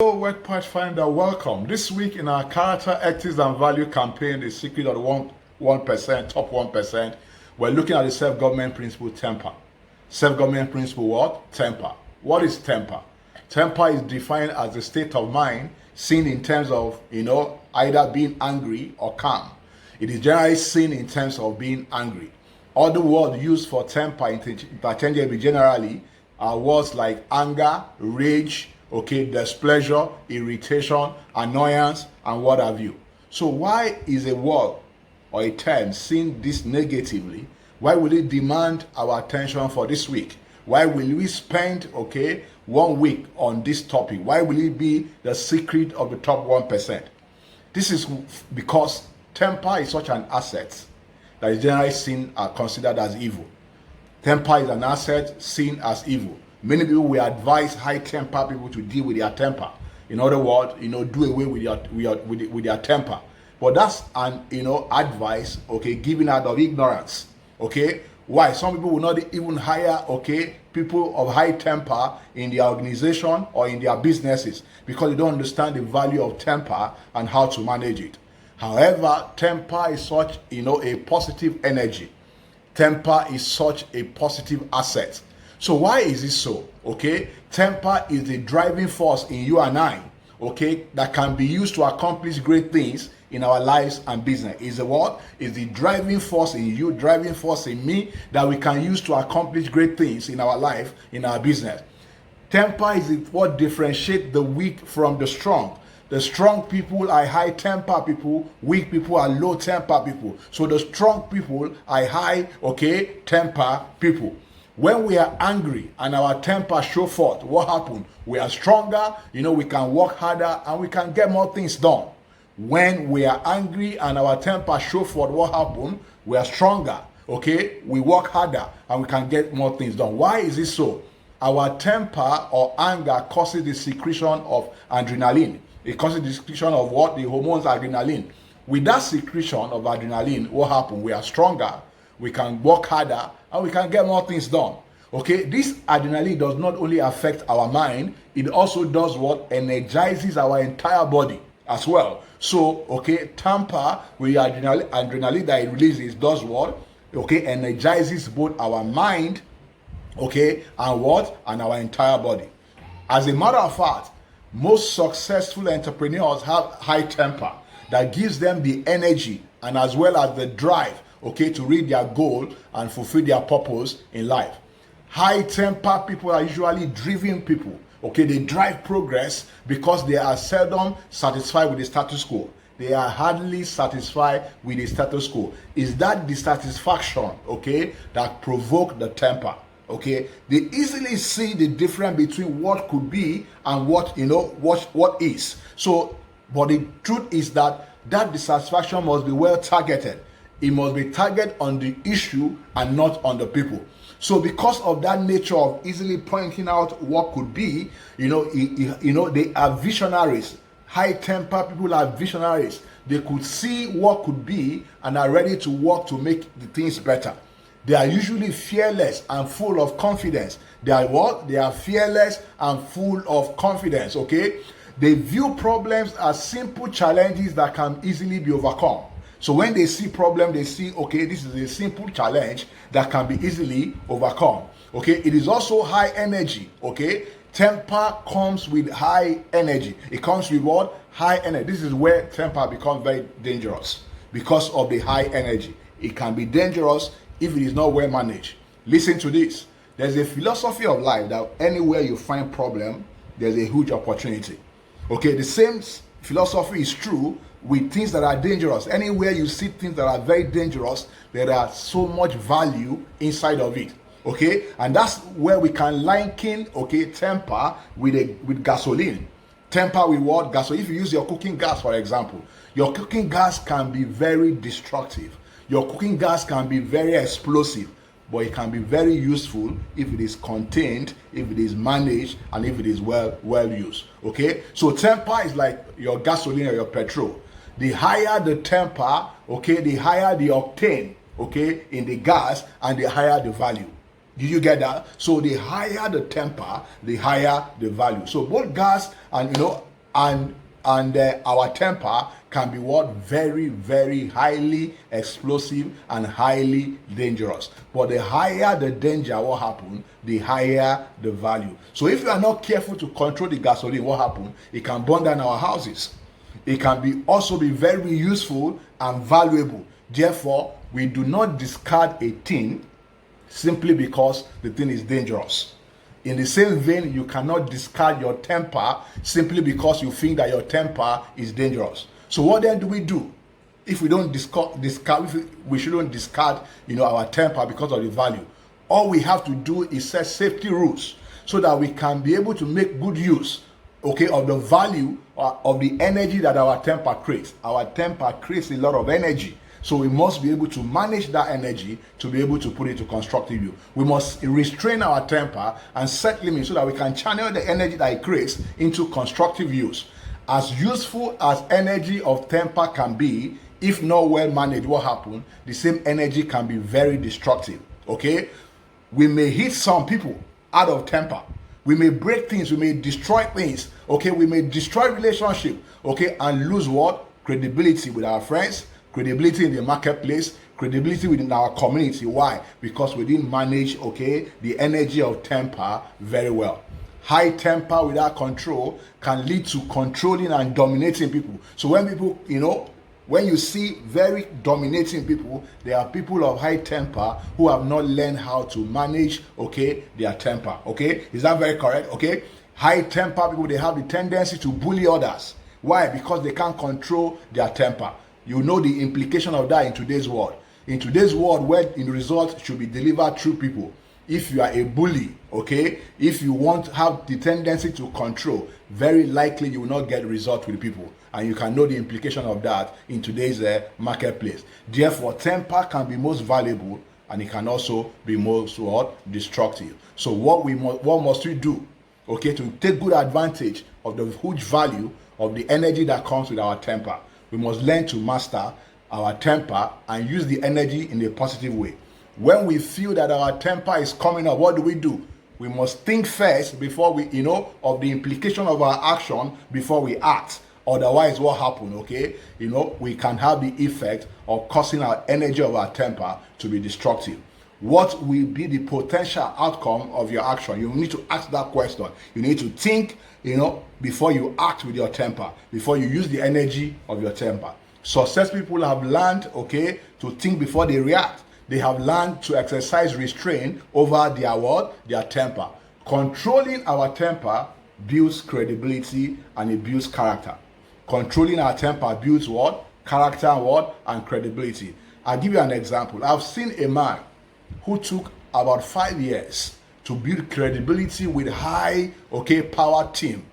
Hello, Word Pathfinder, welcome. This week in our Character, Ethics and Value campaign, The Secret of the 1%, Top 1%, we're looking at the self-government principle, temper. Self-government principle what? Temper. What is temper? Temper is defined as a state of mind seen in terms of, either being angry or calm. It is generally seen in terms of being angry. Other words used for temper interchangeably generally are words like anger, rage, displeasure, irritation, annoyance, and what have you. So why is a word or a term seen this negatively? Why will it demand our attention for this week? Why will we spend 1 week on this topic? Why will it be the secret of the top 1%? This is because temper is such an asset that is generally seen and considered as evil. Temper is an asset seen as evil. Many people will advise high-temper people to deal with their temper. In other words, do away with their temper. But that's an advice, given out of ignorance. Why? Some people will not even hire people of high temper in their organization or in their businesses because they don't understand the value of temper and how to manage it. However, temper is such a positive energy. Temper is such a positive asset. So why is it so? Temper is the driving force in you and I, that can be used to accomplish great things in our lives and business. Is the what? Is the driving force in you, driving force in me that we can use to accomplish great things in our life, in our business. Temper is what differentiates the weak from the strong. The strong people are high temper people, weak people are low temper people. So the strong people are high, temper people. When we are angry and our temper show forth, what happens? We are stronger, we can work harder and we can get more things done. When we are angry and our temper show forth, what happens? We are stronger, we work harder and we can get more things done. Why is it so? Our temper or anger causes the secretion of adrenaline. It causes the secretion of what? The hormones adrenaline. With that secretion of adrenaline, what happens? We are stronger, we can work harder, and we can get more things done. This adrenaline does not only affect our mind, it also does what? Energizes our entire body as well. So, temper with adrenaline that it releases does what? Energizes both our mind, and what? And our entire body. As a matter of fact, most successful entrepreneurs have high temper that gives them the energy and as well as the drive to reach their goal and fulfill their purpose in life. High temper people are usually driven people. They drive progress because they are seldom satisfied with the status quo. They are hardly satisfied with the status quo. Is that dissatisfaction, that provoke the temper? They easily see the difference between what could be and what is. So, but the truth is that dissatisfaction must be well targeted. It must be targeted on the issue and not on the people. So because of that nature of easily pointing out what could be, they are visionaries. High temper people are visionaries. They could see what could be and are ready to work to make the things better. They are usually fearless and full of confidence. They are what? They are fearless and full of confidence, They view problems as simple challenges that can easily be overcome. So when they see problem, they see, this is a simple challenge that can be easily overcome. It is also high energy, Temper comes with high energy. It comes with what? High energy. This is where temper becomes very dangerous because of the high energy. It can be dangerous if it is not well managed. Listen to this. There's a philosophy of life that anywhere you find problem, there's a huge opportunity. The same philosophy is true with things that are dangerous. Anywhere you see things that are very dangerous, there are so much value inside of it. And that's where we can liken temper with gasoline. Temper with what? Gasoline. If you use your cooking gas, for example, your cooking gas can be very destructive. Your cooking gas can be very explosive, but it can be very useful if it is contained, if it is managed, and if it is well used. So temper is like your gasoline or your petrol. The higher the temper, the higher the octane, in the gas, and the higher the value. Did you get that? So the higher the temper, the higher the value. So both gas and and our temper can be what? Very, very highly explosive and highly dangerous. But the higher the danger, what happens? The higher the value. So if you are not careful to control the gasoline, what happens? It can burn down our houses. It can also be very useful and valuable. Therefore, we do not discard a thing simply because the thing is dangerous. In the same vein, you cannot discard your temper simply because you think that your temper is dangerous. So what then do we do? If we don't discard, we shouldn't discard, our temper because of the value. All we have to do is set safety rules so that we can be able to make good use, of the value of the energy that our temper creates. Our temper creates a lot of energy. So we must be able to manage that energy to be able to put it to constructive use. We must restrain our temper and set limits so that we can channel the energy that it creates into constructive use. As useful as energy of temper can be, if not well managed, what happens? The same energy can be very destructive. Okay? We may hit some people out of temper. We may break things. We may destroy things. Okay? We may destroy relationships. Okay? And lose what? Credibility with our friends. Credibility in the marketplace, credibility within our community. Why? Because we didn't manage, the energy of temper very well. High temper without control can lead to controlling and dominating people. So when people, when you see very dominating people, they are people of high temper who have not learned how to manage, their temper. Is that very correct? High temper people, they have the tendency to bully others. Why? Because they can't control their temper. You know the implication of that in today's world. In today's world, where the result should be delivered through people. If you are a bully, if you want to have the tendency to control, very likely you will not get results with people. And you can know the implication of that in today's marketplace. Therefore, temper can be most valuable and it can also be most destructive. So what must we do, to take good advantage of the huge value of the energy that comes with our temper? We must learn to master our temper and use the energy in a positive way. When we feel that our temper is coming up, what do? We must think first before we, of the implication of our action before we act. Otherwise, what happens, we can have the effect of causing our energy of our temper to be destructive. What will be the potential outcome of your action? You need to ask that question. You need to think, before you act with your temper, before you use the energy of your temper. Success people have learned, to think before they react. They have learned to exercise restraint over their temper. Controlling our temper builds credibility and it builds character. Controlling our temper builds what? Character and credibility. I'll give you an example. I've seen a man who took about 5 years to build credibility with high, power team.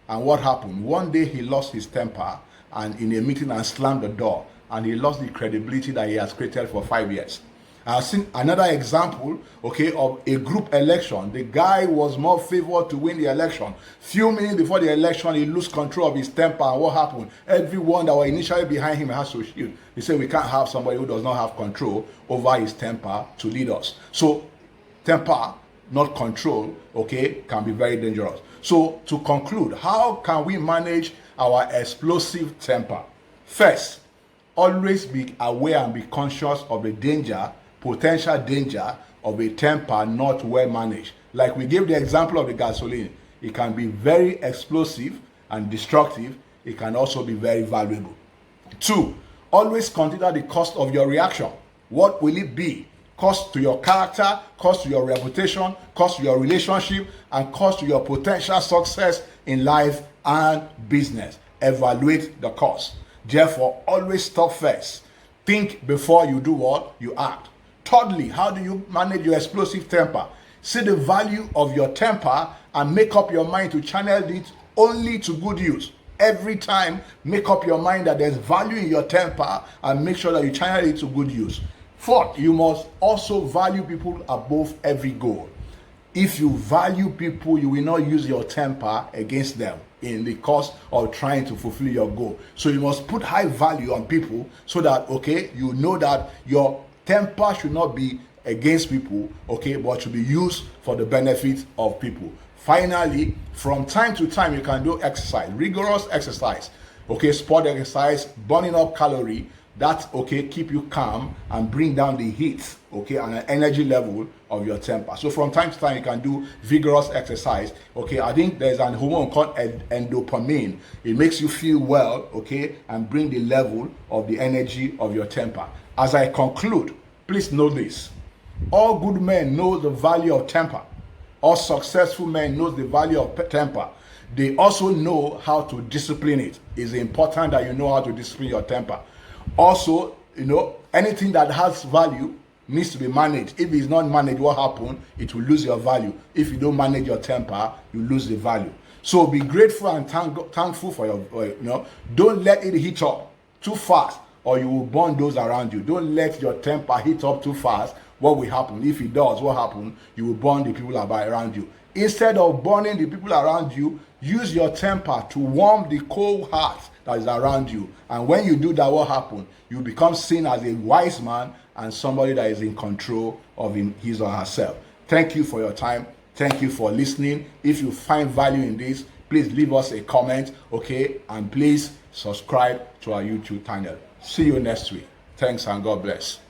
And what happened? One day he lost his temper and in a meeting and slammed the door, and he lost the credibility that he has created for 5 years. I've seen another example, of a group election. The guy was more favored to win the election. Few minutes before the election, he lost control of his temper, and what happened? Everyone that were initially behind him has to shield. He said, we can't have somebody who does not have control over his temper to lead us. So, temper, not control, can be very dangerous. So, to conclude, how can we manage our explosive temper? First, always be aware and be conscious of the potential danger of a temper not well managed. Like we gave the example of the gasoline. It can be very explosive and destructive. It can also be very valuable. 2, always consider the cost of your reaction. What will it be? Cost to your character, cost to your reputation, cost to your relationship, and cost to your potential success in life and business. Evaluate the cost. Therefore, always stop first. Think before you do what? You act. Thirdly, how do you manage your explosive temper? See the value of your temper and make up your mind to channel it only to good use. Every time, make up your mind that there's value in your temper and make sure that you channel it to good use. Fourth, you must also value people above every goal. If you value people, you will not use your temper against them in the course of trying to fulfill your goal. So you must put high value on people so that, you know that your temper should not be against people, but should be used for the benefit of people. Finally, from time to time, you can do exercise, rigorous exercise, okay, sport exercise, burning up calorie, that, okay, keep you calm and bring down the heat, okay, and an energy level of your temper. So from time to time, you can do vigorous exercise, okay. I think there's an hormone called endopamine. It makes you feel well, okay, and bring the level of the energy of your temper. As I conclude, please know this. All good men know the value of temper. All successful men know the value of temper. They also know how to discipline it. It's important that you know how to discipline your temper. Also, anything that has value needs to be managed. If it's not managed, what happens? It will lose your value. If you don't manage your temper, you lose the value. So be grateful and thankful for your, don't let it heat up too fast or you will burn those around you. Don't let your temper heat up too fast. What will happen? If it does, what happens? You will burn the people around you. Instead of burning the people around you, use your temper to warm the cold heart that is around you. And when you do that, what happens? You become seen as a wise man and somebody that is in control of his or herself. Thank you for your time. Thank you for listening. If you find value in this, please leave us a comment, okay? And please subscribe to our YouTube channel. See you next week. Thanks and God bless.